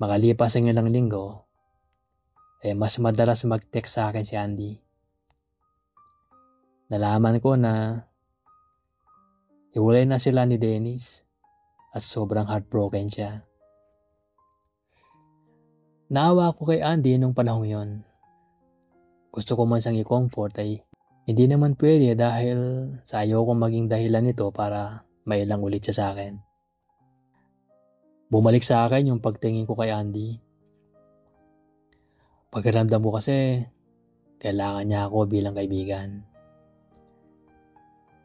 Makalipas ang ilang linggo, mas madalas mag-text sa akin si Andy. Nalaman ko na hiwalay na sila ni Dennis at sobrang heartbroken siya. Naawa ko kay Andy nung panahong yon. Gusto ko man siyang i-comfort ay hindi naman pwede dahil sa ayaw kong maging dahilan nito para mailang ulit siya sa akin. Bumalik sa akin yung pagtingin ko kay Andy. Pakiramdam ko kasi kailangan niya ako bilang kaibigan.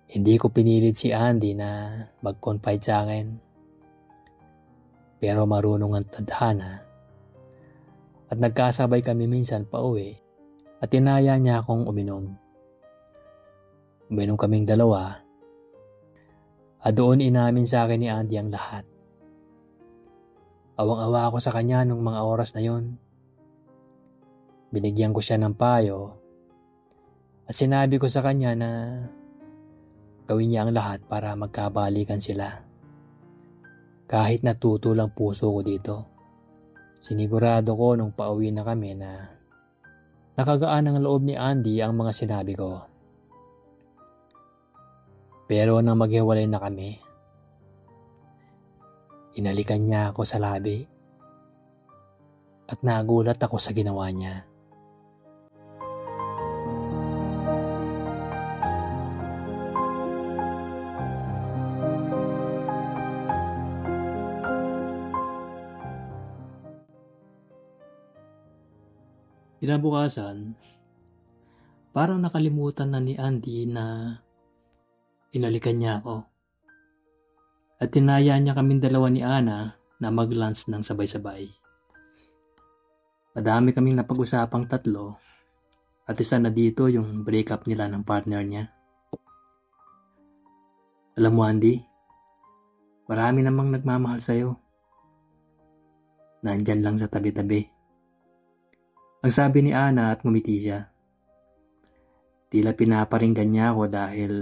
Hindi ko pinilit si Andy na mag-confide sa akin. Pero marunong ang tadhana. At nagkasabay kami minsan pa uwi at tinaya niya akong uminom. Uminom kaming dalawa at doon inamin sa akin ni Andy ang lahat. Awang-awa ako sa kanya nung mga oras na yon. Binigyan ko siya ng payo at sinabi ko sa kanya na gawin niya ang lahat para magkabalikan sila. Kahit natutulang puso ko dito. Sinigurado ko nung pauwi na kami na nakagaan ang loob ni Andy ang mga sinabi ko. Pero nang maghiwalay na kami, hinalikan niya ako sa labi at nagulat ako sa ginawa niya. Kinabukasan, parang nakalimutan na ni Andy na inalikan niya ako. At tinaya niya kaming dalawa ni Ana na mag-lunch ng sabay-sabay. Madami kaming napag-usapang tatlo at isa na dito yung breakup nila ng partner niya. Alam mo Andy, marami namang nagmamahal sa'yo. Nandyan lang sa tabi-tabi. Ang sabi ni Ana at ngumiti siya. Tila pinaparinggan niya ako dahil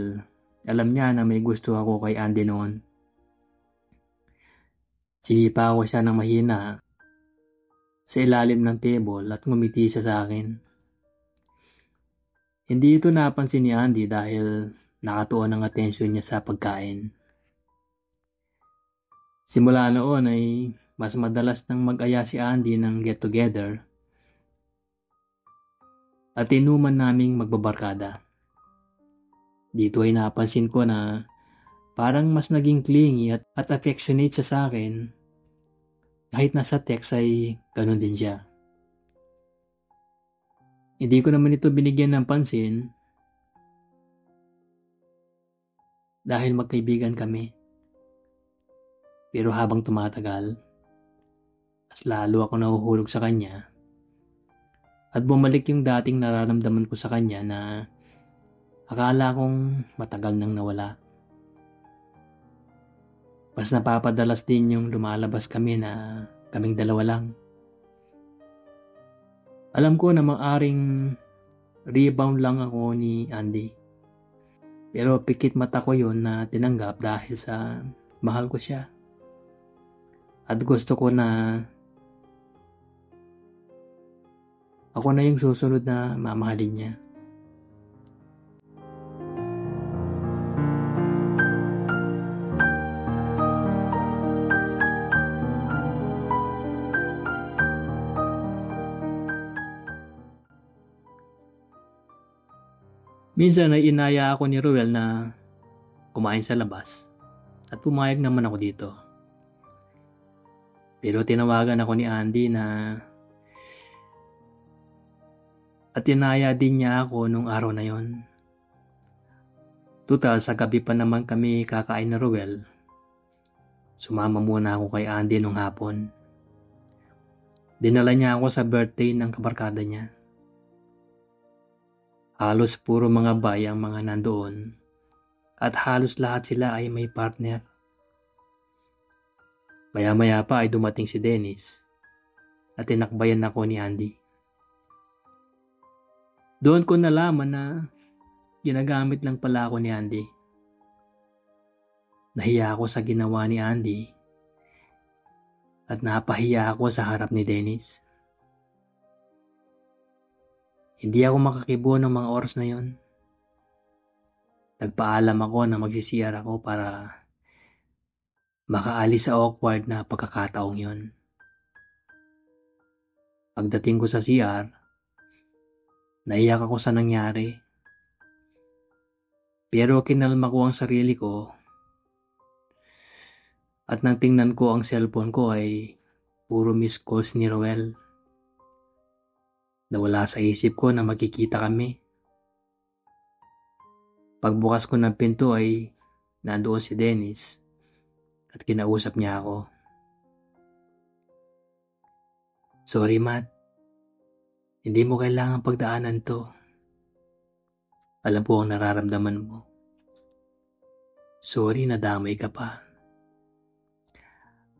alam niya na may gusto ako kay Andy noon. Sinipa ko siya ng mahina sa ilalim ng table at ngumiti siya sa akin. Hindi ito napansin ni Andy dahil nakatuon ang atensyon niya sa pagkain. Simula noon ay mas madalas nang mag-aya si Andy ng get-together at inuman naming magbabarkada. Dito ay napansin ko na parang mas naging clingy at affectionate siya sa akin. Kahit nasa text ay ganun din siya. Hindi ko naman ito binigyan ng pansin dahil magkaibigan kami. Pero habang tumatagal, mas lalo ako nahuhulog sa kanya at bumalik yung dating nararamdaman ko sa kanya na akala kong matagal nang nawala. Mas napapadalas din yung lumalabas kami na kaming dalawa lang. Alam ko na maaring rebound lang ako ni Andy. Pero pikit mata ko yun na tinanggap dahil sa mahal ko siya. At gusto ko na ako na yung susunod na mamahalin niya. Minsan ay inaya ako ni Ruel na kumain sa labas at pumayag naman ako dito. Pero tinawagan ako ni Andy at inaya din niya ako nung araw na yon. Tutal sa gabi pa naman kami kakain na Ruel. Sumama muna ako kay Andy nung hapon. Dinala niya ako sa birthday ng kabarkada niya. Halos puro mga bay ang mga nandoon at halos lahat sila ay may partner. Maya-maya pa ay dumating si Dennis at tinakbayan ako ni Andy. Doon ko nalaman na ginagamit lang pala ako ni Andy. Nahiya ako sa ginawa ni Andy at napahiya ako sa harap ni Dennis. Hindi ako makakibo ng mga oras na yon. Nagpaalam ako na magsisiyar ako para makaalis sa awkward na pagkakataong yon. Pagdating ko sa CR, naiyak ako sa nangyari. Pero kinalma ko ang sarili ko at nang tingnan ko ang cellphone ko ay puro missed calls ni Roel. Nawala sa isip ko na magkikita kami. Pagbukas ko ng pinto ay nandoon si Dennis at kinausap niya ako. Sorry Matt, hindi mo kailangan pagdaanan to. Alam ko ang nararamdaman mo. Sorry, nadamay ka pa.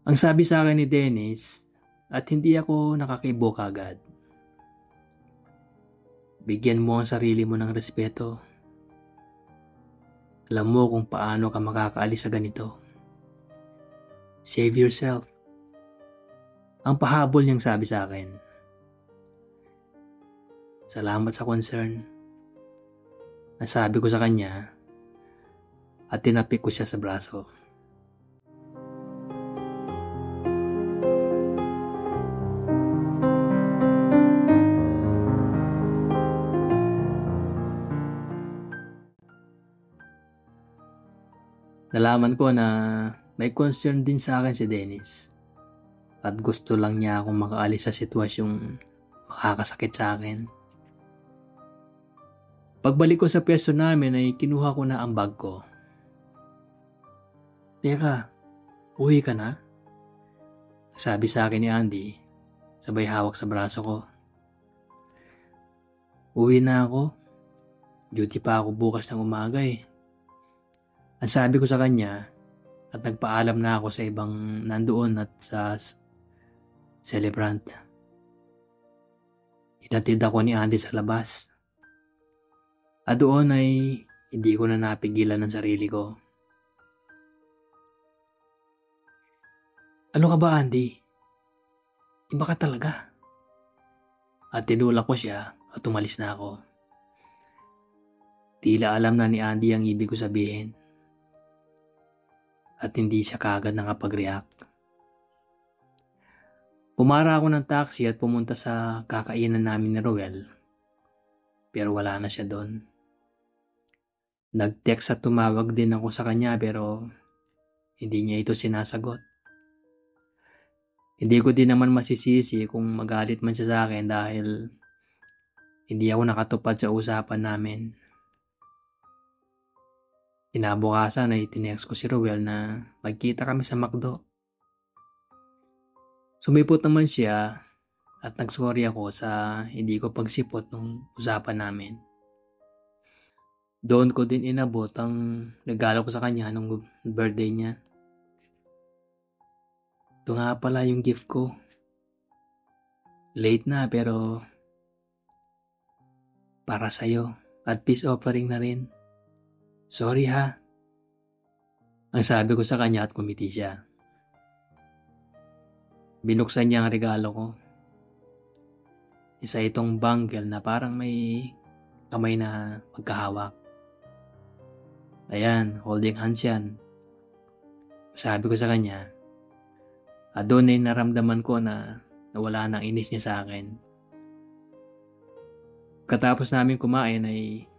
Ang sabi sa akin ni Dennis at hindi ako nakakibo kagad. Bigyan mo ang sarili mo ng respeto. Alam mo kung paano ka makakaalis sa ganito. Save yourself. Ang pahabol niyang sabi sa akin. Salamat sa concern. Nasabi ko sa kanya at tinapik ko siya sa braso. Nalaman ko na may concern din sa akin si Dennis at gusto lang niya akong makaalis sa sitwasyong makakasakit sa akin. Pagbalik ko sa pwesto namin ay kinuha ko na ang bag ko. Teka, uwi ka na? Sabi sa akin ni Andy, sabay hawak sa braso ko. Uwi na ako. Duty pa ako bukas ng umaga eh. Ang sabi ko sa kanya at nagpaalam na ako sa ibang nandoon at sa celebrant. Inatid ako ni Andy sa labas. At doon ay hindi ko na napigilan ng sarili ko. Ano ka ba, Andy? Iba ka talaga. At tinulak ko siya at umalis na ako. Tila alam na ni Andy ang ibig ko sabihin. At hindi siya kaagad nakapag-react. Pumara ako ng taxi at pumunta sa kakainan namin ni Roel. Pero wala na siya doon. Nag-text at tumawag din ako sa kanya pero hindi niya ito sinasagot. Hindi ko din naman masisisi kung magalit man siya sa akin dahil hindi ako nakatupad sa usapan namin. Kinabukasan ay tinext ko si Roel na magkita kami sa McDo. Sumipot naman siya at nagsorry ako sa hindi ko pagsipot ng usapan namin. Doon ko din inabot ang regalo ko sa kanya nung birthday niya. Ito nga pala yung gift ko. Late na pero para sa'yo at peace offering na rin. Sorry ha. Ang sabi ko sa kanya at kumiti siya. Binuksan niya ang regalo ko. Isa itong bangle na parang may kamay na magkahawak. Ayan, holding hands yan. Sabi ko sa kanya, at doon ay naramdaman ko na nawala na ang inis niya sa akin. Katapos namin kumain ay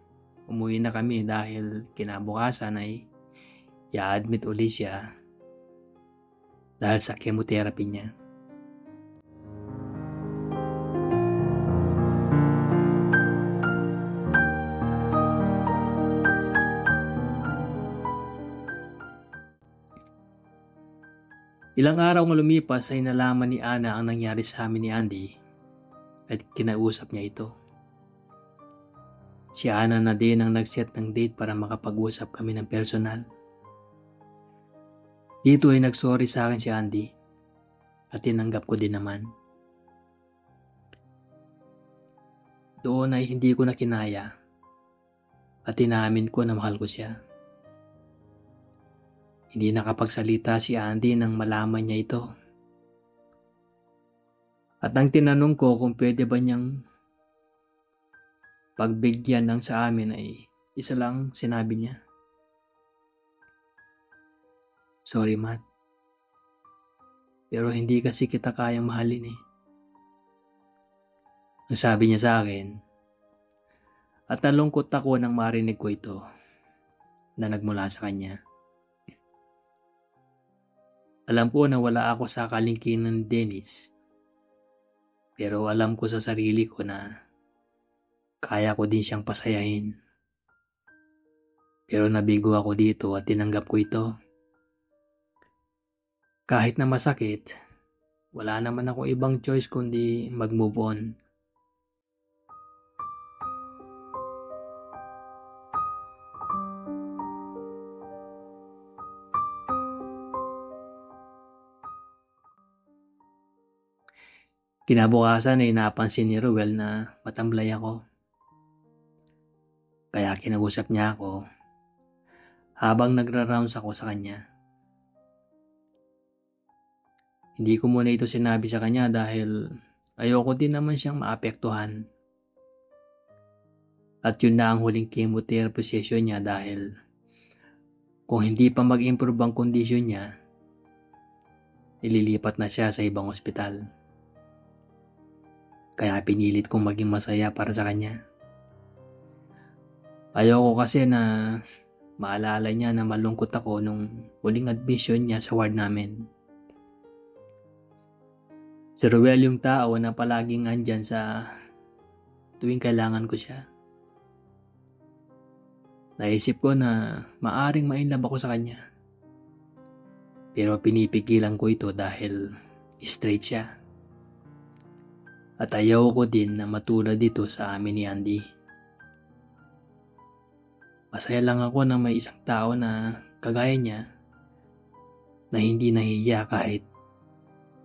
umuwi na kami dahil kinabukasan ay i-admit uli siya dahil sa chemotherapy niya. Ilang araw nga lumipas ay nalaman ni Ana ang nangyari sa amin ni Andy at kinausap niya ito. Si Ana na din ang nag-set ng date para makapag-usap kami ng personal. Dito ay nagsorry sa akin si Andy at tinanggap ko din naman. Doon ay hindi ko na kinaya at inamin ko na mahal ko siya. Hindi nakapagsalita si Andy nang malaman niya ito. At ang tinanong ko kung pwede ba niyang pagbigyan ng sa amin ay isa lang sinabi niya. Sorry, Matt. Pero hindi kasi kita kayang mahalin eh. Ang sabi niya sa akin, at nalungkot ako nang marinig ko ito na nagmula sa kanya. Alam ko na wala ako sa kalingkingan ni Dennis. Pero alam ko sa sarili ko na kaya ko din siyang pasayahin. Pero nabigo ako dito at tinanggap ko ito. Kahit na masakit, wala naman ako ibang choice kundi mag-move on. Kinabukasan ay napansin ni Ruel na matamlay ako. Kaya kinausap niya ako habang nagra-rounds ako sa kanya. Hindi ko muna ito sinabi sa kanya dahil ayoko din naman siyang maapektuhan. At yun na ang huling chemotherapy session niya dahil kung hindi pa mag-improve ang kondisyon niya, ililipat na siya sa ibang ospital. Kaya pinilit kong maging masaya para sa kanya. Ayoko kasi na maalala niya na malungkot ako nung huling admission niya sa ward namin. Si Ruel yung tao na palaging andyan sa tuwing kailangan ko siya. Naisip ko na maaring ma-inlove ako sa kanya. Pero pinipigilan ko ito dahil straight siya. At ayaw ko din na matulad dito sa amin ni Andy. Masaya lang ako na may isang tao na kagaya niya na hindi nahihiya kahit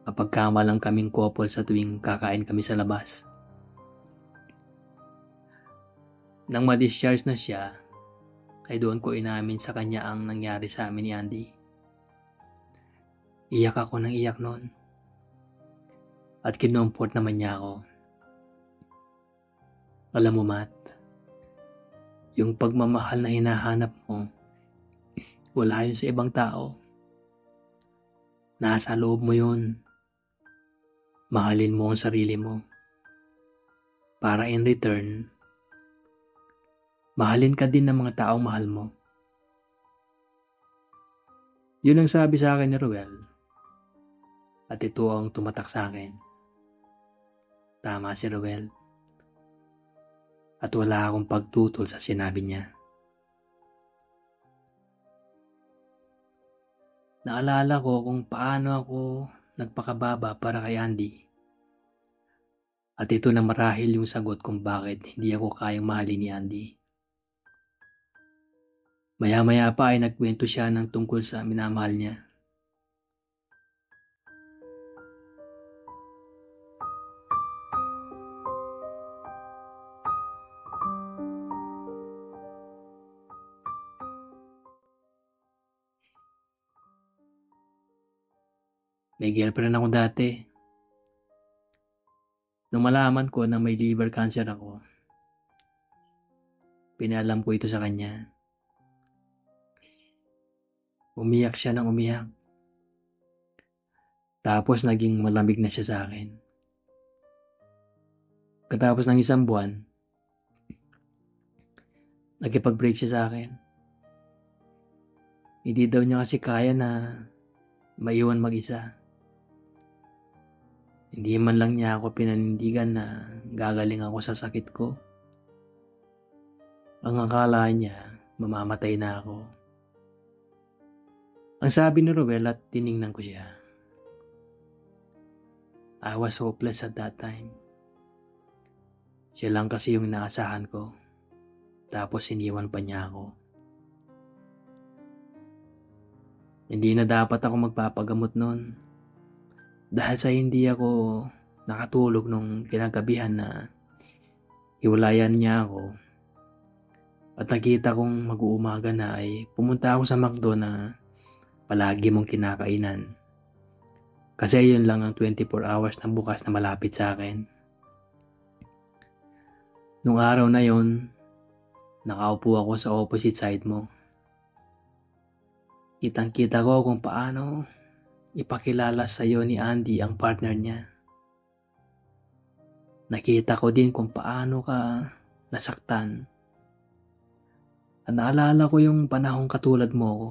mapagkamalang kaming couple sa tuwing kakain kami sa labas. Nang ma-discharge na siya, ay doon ko inamin sa kanya ang nangyari sa amin ni Andy. Iyak ako ng iyak noon. At kinumport naman niya ako. Alam mo, Matt, yung pagmamahal na hinahanap mo, wala yun sa ibang tao. Nasa loob mo yun. Mahalin mo ang sarili mo. Para in return, mahalin ka din ng mga taong mahal mo. Yun ang sabi sa akin ni Ruel. At ito ang tumatak sa akin. Tama si Ruel. At wala akong pagtutol sa sinabi niya. Naalala ko kung paano ako nagpakababa para kay Andy. At ito na marahil yung sagot kung bakit hindi ako kayang mahalin ni Andy. Maya-maya pa ay nagkwento siya ng tungkol sa minamahal niya. May girlfriend ako dati. Nung malaman ko na may liver cancer ako, pinalam ko ito sa kanya. Umiyak siya ng umiyak. Tapos naging malamig na siya sa akin. Katapos ng isang buwan, nakipag-break siya sa akin. Hindi daw niya kasi kaya na maiwan mag-isa. Hindi man lang niya ako pinanindigan na gagaling ako sa sakit ko. Ang akala niya, mamamatay na ako. Ang sabi ni Ruel at tiningnan ko siya. I was hopeless at that time. Siya lang kasi yung naasahan ko. Tapos iniwan pa niya ako. Hindi na dapat ako magpapagamot noon. Dahil sa hindi ako nakatulog nung kinagabihan na hiwalayan niya ako. At nakita kong mag-uumaga na ay pumunta ako sa McDo na palagi mong kinakainan. Kasi yun lang ang 24 hours na bukas na malapit sa akin. Nung araw na yun, nakaupo ako sa opposite side mo. Kitang-kita ko kung paano ipakilala sa'yo ni Andy ang partner niya. Nakita ko din kung paano ka nasaktan. At naalala ko yung panahong katulad mo ko.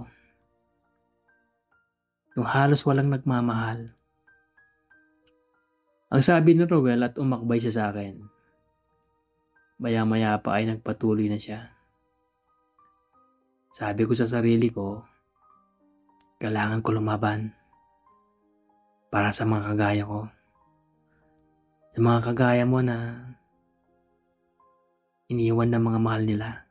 Yung halos walang nagmamahal. Ang sabi ni Rowel at umakbay siya sa akin. Maya-maya pa ay nagpatuloy na siya. Sabi ko sa sarili ko, kailangan ko lumaban para sa mga kagaya ko. Sa mga kagaya mo na iniwan ng mga mahal nila.